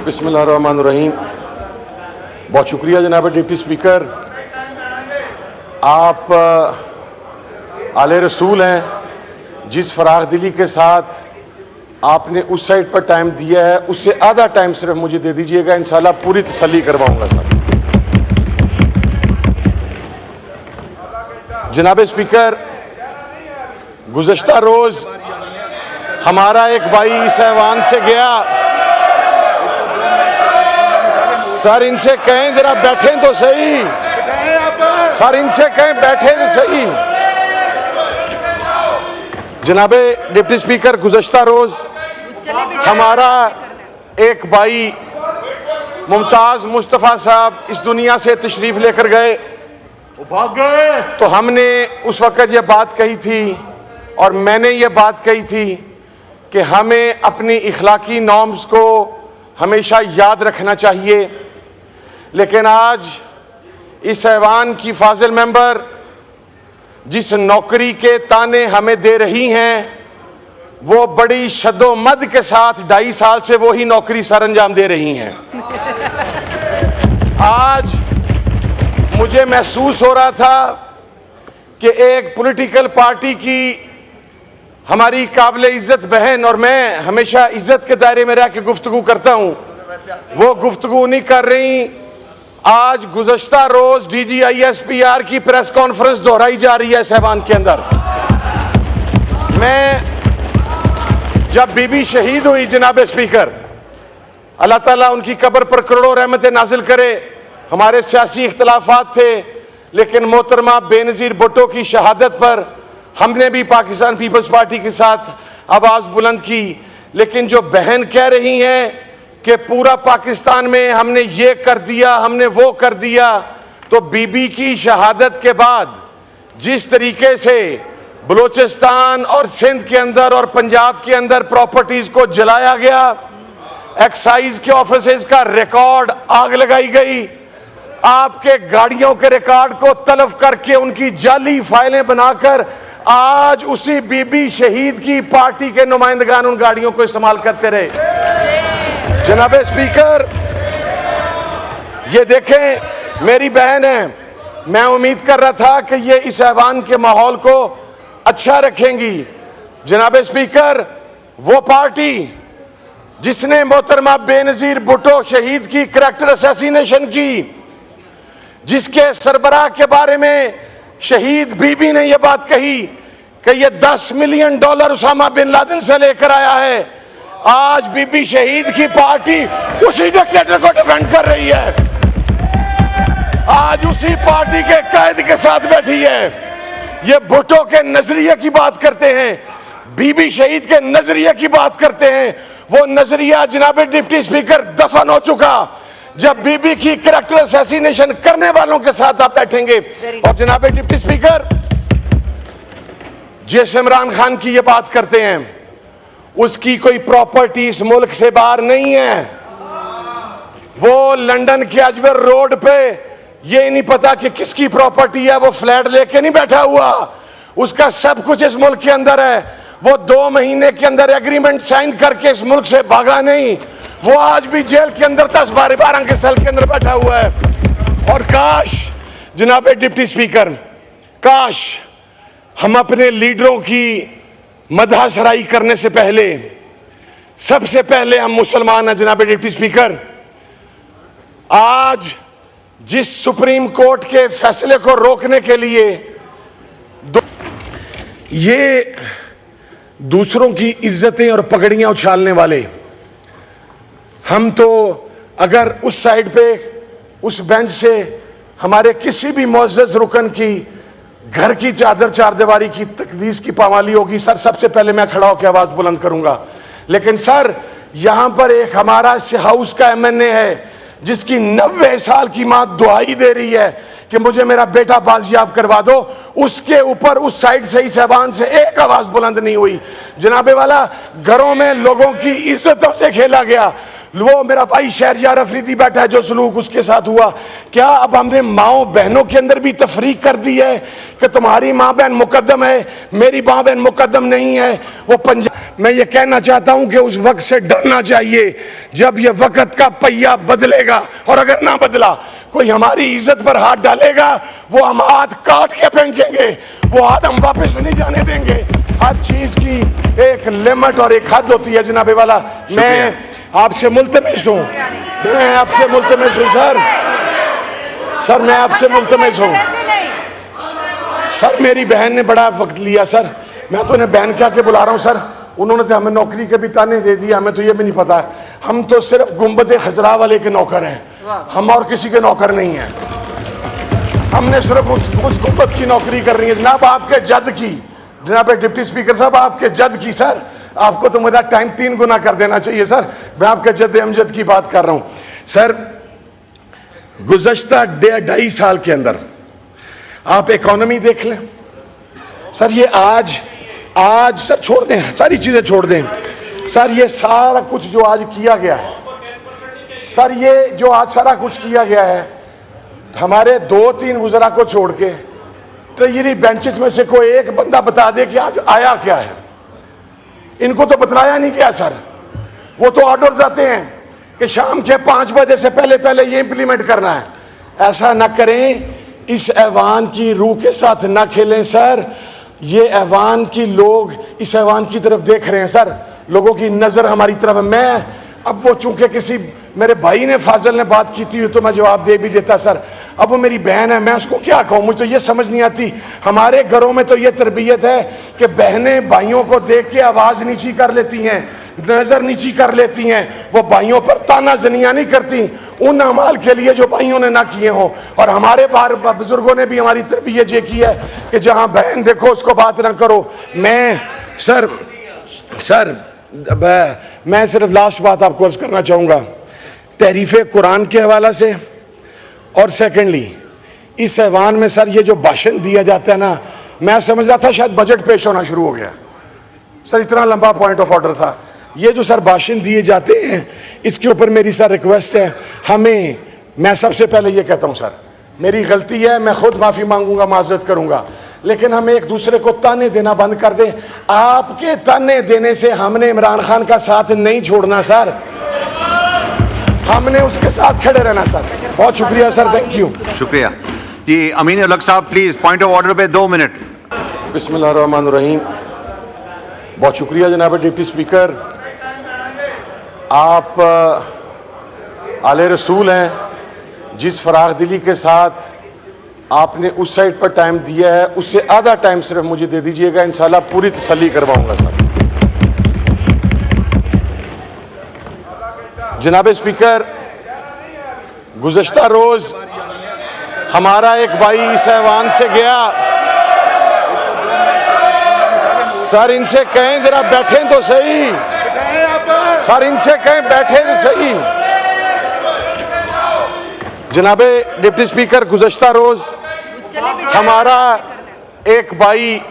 बिस्मिल्लाहिर्रहमानिर्रहीम। बहुत शुक्रिया जनाब डिप्टी स्पीकर। आप आले रसूल हैं। जिस फराग दिली के साथ आपने उस साइड पर टाइम दिया है उससे आधा टाइम सिर्फ मुझे दे दीजिएगा, इंशाल्लाह पूरी तसल्ली करवाऊंगा साहब। जनाब स्पीकर, गुज़श्ता रोज हमारा एक भाई इस ऐवान से गया। सर इनसे कहें जरा बैठें तो सही, सर इनसे कहें बैठें तो सही। जनाब डिप्टी स्पीकर, गुज़श्ता रोज हमारा एक भाई मुमताज मुस्तफ़ा साहब इस दुनिया से तशरीफ लेकर गए, भाग गए। तो हमने उस वक्त ये बात कही थी और मैंने ये बात कही थी कि हमें अपनी इखलाकी नॉर्म्स को हमेशा याद रखना चाहिए। लेकिन आज इस ऐवान की फाजिल मेंबर जिस नौकरी के ताने हमें दे रही हैं वो बड़ी शद्दोमद के साथ 2.5 साल से वही नौकरी सर अंजाम दे रही हैं। आज मुझे महसूस हो रहा था कि एक पॉलिटिकल पार्टी की हमारी काबिल इज्जत बहन, और मैं हमेशा इज्जत के दायरे में रह के गुफ्तगू करता हूं, वो गुफ्तगू नहीं कर रही। आज गुज़श्ता रोज DGISPR की प्रेस कॉन्फ्रेंस दोहराई जा रही है साहबान के अंदर। मैं जब बीबी शहीद हुई जनाब स्पीकर, अल्लाह ताला उनकी कब्र पर करोड़ों रहमतें नाजिल करे। हमारे सियासी इख्तलाफात थे लेकिन मोहतरमा बेनज़ीर भुट्टो की शहादत पर हमने भी पाकिस्तान पीपल्स पार्टी के साथ आवाज़ बुलंद की। लेकिन जो बहन कह रही हैं कि पूरा पाकिस्तान में हमने ये कर दिया, हमने वो कर दिया, तो बीबी की शहादत के बाद जिस तरीके से बलूचिस्तान और सिंध के अंदर और पंजाब के अंदर प्रॉपर्टीज को जलाया गया, एक्साइज के ऑफिसेज का रिकॉर्ड आग लगाई गई, आपके गाड़ियों के रिकॉर्ड को तलब करके उनकी जाली फाइलें बनाकर आज उसी बीबी शहीद की पार्टी के नुमाइंदगान उन गाड़ियों को इस्तेमाल करते रहे। जनाब स्पीकर, ये देखें मेरी बहन है, मैं उम्मीद कर रहा था कि ये इस ऐवान के माहौल को अच्छा रखेंगी। जनाब स्पीकर, वो पार्टी जिसने मोहतरमा बेनज़ीर भुट्टो शहीद की करैक्टर असैसिनेशन की, जिसके सरबराह के बारे में शहीद बीबी ने यह बात कही कि यह $10 मिलियन उसामा बिन लादेन से लेकर आया है, आज बीबी शहीद की पार्टी उसी डिक्टेटर को डिफेंड कर रही है, आज उसी पार्टी के कायद के साथ बैठी है। ये भुट्टो के नजरिए की बात करते हैं, बीबी शहीद के नजरिए की बात करते हैं। वो नजरिया जनाब डिप्टी स्पीकर दफन हो चुका जब बीबी की करैक्टर असैसिनेशन करने वालों के साथ आप बैठेंगे। और जनाब डिप्टी स्पीकर, जिस इमरान खान की ये बात करते हैं उसकी कोई प्रॉपर्टी इस मुल्क से बाहर नहीं है। वो लंदन के अजवर रोड पे ये नहीं पता कि किसकी प्रॉपर्टी है, वो फ्लैट लेके नहीं बैठा हुआ, उसका सब कुछ इस मुल्क के अंदर है। वो 2 महीने के अंदर एग्रीमेंट साइन करके इस मुल्क से भागा नहीं, वो आज भी जेल के अंदर 10-12 के सेल के अंदर बैठा हुआ है। और काश जनाब डिप्टी स्पीकर, काश हम अपने लीडरों की मदह सराई करने से पहले सबसे पहले हम मुसलमान हैं। जनाब डिप्टी स्पीकर, आज जिस सुप्रीम कोर्ट के फैसले को रोकने के लिए ये दूसरों की इज्जतें और पगड़ियां उछालने वाले, हम तो अगर उस साइड पे उस बेंच से हमारे किसी भी मुअज़्ज़ज़ रुकन की घर की चादर चारदीवारी की तकदीस की पामाली होगी, सर सबसे पहले मैं खड़ा होकर आवाज बुलंद करूंगा। लेकिन सर यहां पर एक हमारा इस हाउस का MNA है जिसकी 90 साल की मां दुआई दे रही है कि मुझे मेरा बेटा बाजियाब करवा दो, उसके ऊपर उस साइड से इस ऐवान से एक आवाज बुलंद नहीं हुई। जनाबे वाला, घरों में लोगों की इज्जतों से खेला गया, वो मेरा भाई शहरयार अफरीदी बैठा है, जो सलूक उसके साथ हुआ, क्या अब हमने माओ बहनों के अंदर भी तफरीक कर दी है कि तुम्हारी माँ बहन मुकद्दम है, मेरी माँ बहन मुकद्दम नहीं है? वो मैं ये कहना चाहता हूं कि उस वक्त से डरना चाहिए जब ये वक्त का पहिया बदलेगा, और अगर ना बदला कोई हमारी इज्जत पर हाथ डालेगा, वो हम हाथ काट के फेंकेंगे, वो हाथ हम वापस नहीं जाने देंगे। हर चीज की एक लिमिट और एक हद होती है जनाबे वाला। मैं आपसे मुल्तमिस हूं, मैं आपसे मुल्तमिस हूं सर, मैं आपसे मुल्तमिस हूं सर। मेरी बहन ने बड़ा वक्त लिया सर, मैं तो उन्हें बहन क्या के बुला रहा हूं सर। उन्होंने तो हमें नौकरी के भी ताने दे दिया, हमें तो ये भी नहीं पता। हम तो सिर्फ गुंबद खजरा वाले के नौकर हैं, हम और किसी के नौकर नहीं हैं। हमने सिर्फ उस गुंबद की नौकरी करनी है। जनाब आपके जद की, जनाब डिप्टी स्पीकर साहब आपके जद की सर, आपको तो मेरा टाइम 3 गुना कर देना चाहिए सर। मैं आपके जद अमजद की बात कर रहा हूं सर। गुज़श्ता 2.5 साल के अंदर आप इकोनॉमी देख लें सर। ये आज सर छोड़ दें, सारी चीजें छोड़ दें सर। ये सारा कुछ जो आज किया गया है सर, ये जो आज सारा कुछ किया गया है, हमारे 2-3 वज़रा को छोड़ के ट्रेजरी बेंचेस में से कोई एक बंदा बता दे कि आज आया क्या है। इनको तो बतलाया नहीं गया सर। वो तो ऑर्डर्स आते हैं कि शाम के 5 बजे से पहले ये इंप्लीमेंट करना है। ऐसा ना करें, इस ऐवान की रूह के साथ ना खेलें सर। ये ऐवान की लोग इस ऐवान की तरफ देख रहे हैं सर, लोगों की नजर हमारी तरफ है। मैं अब वो चूंकि किसी मेरे भाई ने फाजल ने बात की थी तो मैं जवाब दे भी देता सर। अब वो मेरी बहन है, मैं उसको क्या कहूँ, मुझे तो ये समझ नहीं आती। हमारे घरों में तो ये तरबियत है कि बहनें भाइयों को देख के आवाज नीची कर लेती हैं, नजर नीची कर लेती हैं, वो भाइयों पर ताना जनिया नहीं करती उन अमाल के लिए जो भाइयों ने ना किए हों। और हमारे बार बुजुर्गों ने भी हमारी तरबियत ये की है कि जहां बहन देखो उसको बात ना करो। मैं मैं सिर्फ लास्ट बात आपको अर्ज करना चाहूंगा तहरीफ कुरान के हवाला से। और सेकेंडली इस ऐवान में सर ये जो भाषण दिया जाता है ना, मैं समझ रहा था शायद बजट पेश होना शुरू हो गया सर, इतना लंबा पॉइंट ऑफ ऑर्डर था। ये जो सर भाषण दिए जाते हैं इसके ऊपर मेरी सर रिक्वेस्ट है, हमें, मैं सबसे पहले ये कहता हूँ सर मेरी गलती है, मैं खुद माफ़ी मांगूंगा, माजरत करूंगा, लेकिन हम एक दूसरे को ताने देना बंद कर दें। आपके ताने देने से हमने इमरान खान का साथ नहीं छोड़ना सर, हमने उसके साथ खड़े रहना सर। बहुत शुक्रिया सर, थैंक यू। शुक्रिया जी। अमीन उल हक साहब प्लीज, पॉइंट ऑफ ऑर्डर पे 2 मिनट। बिस्मिल्लाहिर्रहमानिर्रहीम। बहुत शुक्रिया जनाब डिप्टी स्पीकर, आप आले रसूल हैं। जिस फराग दिली के साथ आपने उस साइड पर टाइम दिया है उससे आधा टाइम सिर्फ मुझे दे दीजिएगा, इंशाल्लाह पूरी तसल्ली करवाऊंगा सर। जनाब स्पीकर, गुज़श्ता रोज हमारा एक भाई इस ऐवान से गया सर, इनसे कहें जरा बैठें तो सही सर, इनसे कहें बैठे तो सही। जनाबे डिप्टी स्पीकर, गुज़श्ता रोज हमारा एक भाई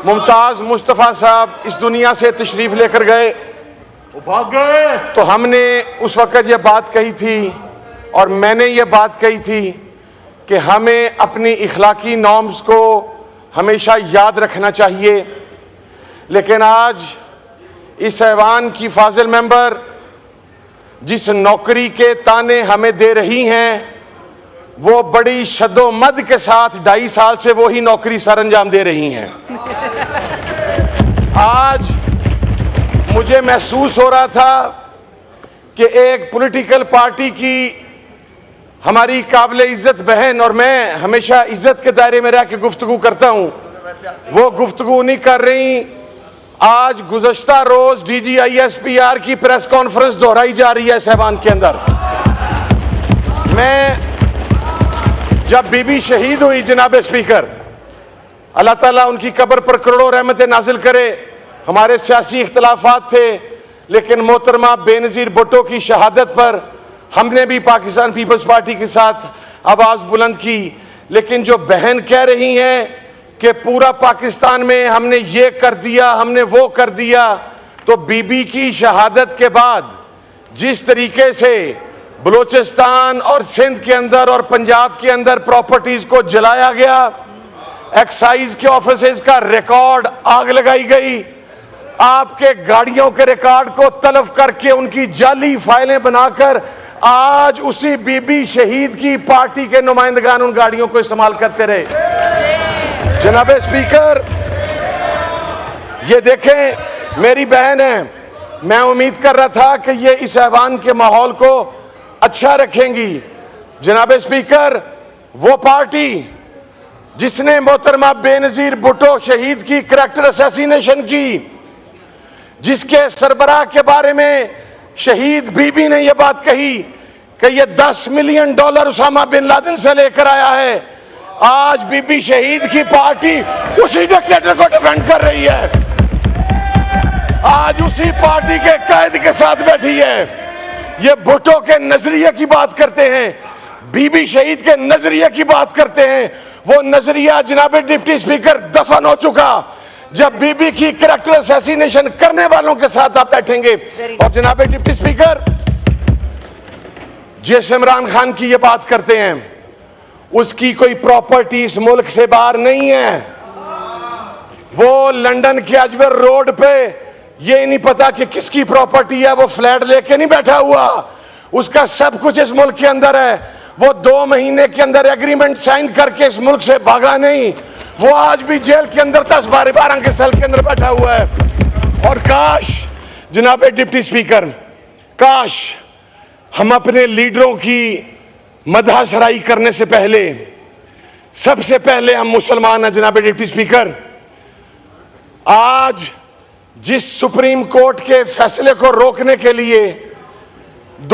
मुमताज मुस्तफ़ा साहब इस दुनिया से तशरीफ लेकर गए, भाग गए। तो हमने उस वक्त ये बात कही थी और मैंने ये बात कही थी कि हमें अपनी इखलाकी नॉर्म्स को हमेशा याद रखना चाहिए। लेकिन आज इस ऐवान की फाजिल मेंबर जिस नौकरी के ताने हमें दे रही हैं वो बड़ी शद्दोमद के साथ 2.5 साल से वो ही नौकरी सर अंजाम दे रही हैं। आज मुझे महसूस हो रहा था कि एक पॉलिटिकल पार्टी की हमारी काबिल इज्जत बहन, और मैं हमेशा इज्जत के दायरे में रह के गुफ्तगू करता हूं, वो गुफ्तगू नहीं कर रही। आज गुज़श्ता रोज DGISPR की प्रेस कॉन्फ्रेंस दोहराई जा रही है साहबान के अंदर। मैं जब बीबी शहीद हुई जनाब स्पीकर, अल्लाह ताला उनकी कब्र पर करोड़ों रहमतें नाजिल करे। हमारे सियासी इख्तलाफात थे लेकिन मोहतरमा बेनज़ीर भुट्टो की शहादत पर हमने भी पाकिस्तान पीपल्स पार्टी के साथ आवाज़ बुलंद की। लेकिन जो बहन कह रही हैं कि पूरा पाकिस्तान में हमने ये कर दिया, हमने वो कर दिया, तो बीबी की शहादत के बाद जिस तरीके से बलूचिस्तान और सिंध के अंदर और पंजाब के अंदर प्रॉपर्टीज को जलाया गया, एक्साइज के ऑफिसेज का रिकॉर्ड आग लगाई गई, आपके गाड़ियों के रिकॉर्ड को तलब करके उनकी जाली फाइलें बनाकर आज उसी बीबी शहीद की पार्टी के नुमाइंदगान उन गाड़ियों को इस्तेमाल करते रहे। जनाब स्पीकर, ये देखें, मेरी बहन है, मैं उम्मीद कर रहा था कि ये इस ऐवान के माहौल को अच्छा रखेंगी। जनाब स्पीकर, वो पार्टी जिसने मोहतरमा बेनजीर भुट्टो शहीद की करैक्टर असैसिनेशन की, जिसके सरबराह के बारे में शहीद बीबी ने यह बात कही कि यह $10 मिलियन उसामा बिन लादेन से लेकर आया है, आज बीबी शहीद की पार्टी उसी डिक्टेटर को डिफेंड कर रही है, आज उसी पार्टी के कायद के साथ बैठी है। ये भुट्टो के नजरिए की बात करते हैं, बीबी शहीद के नजरिए की बात करते हैं। वो नजरिया जनाब डिप्टी स्पीकर दफन हो चुका। जब बीबी की करैक्टर असैसिनेशन करने वालों के साथ आप बैठेंगे। और जनाब डिप्टी स्पीकर, जिस इमरान खान की ये बात करते हैं, उसकी कोई प्रॉपर्टी इस मुल्क से बाहर नहीं है। वो लंदन के अजवर रोड पे ये नहीं पता कि किसकी प्रॉपर्टी है, वो फ्लैट लेके नहीं बैठा हुआ, उसका सब कुछ इस मुल्क के अंदर है। वो 2 महीने के अंदर एग्रीमेंट साइन करके इस मुल्क से भागा नहीं, वो आज भी जेल के अंदर 10-12 के सेल के अंदर बैठा हुआ है। और काश जनाब डिप्टी स्पीकर, काश हम अपने लीडरों की मदह सराई करने से पहले, सबसे पहले हम मुसलमान हैं। जनाब डिप्टी स्पीकर, आज जिस सुप्रीम कोर्ट के फैसले को रोकने के लिए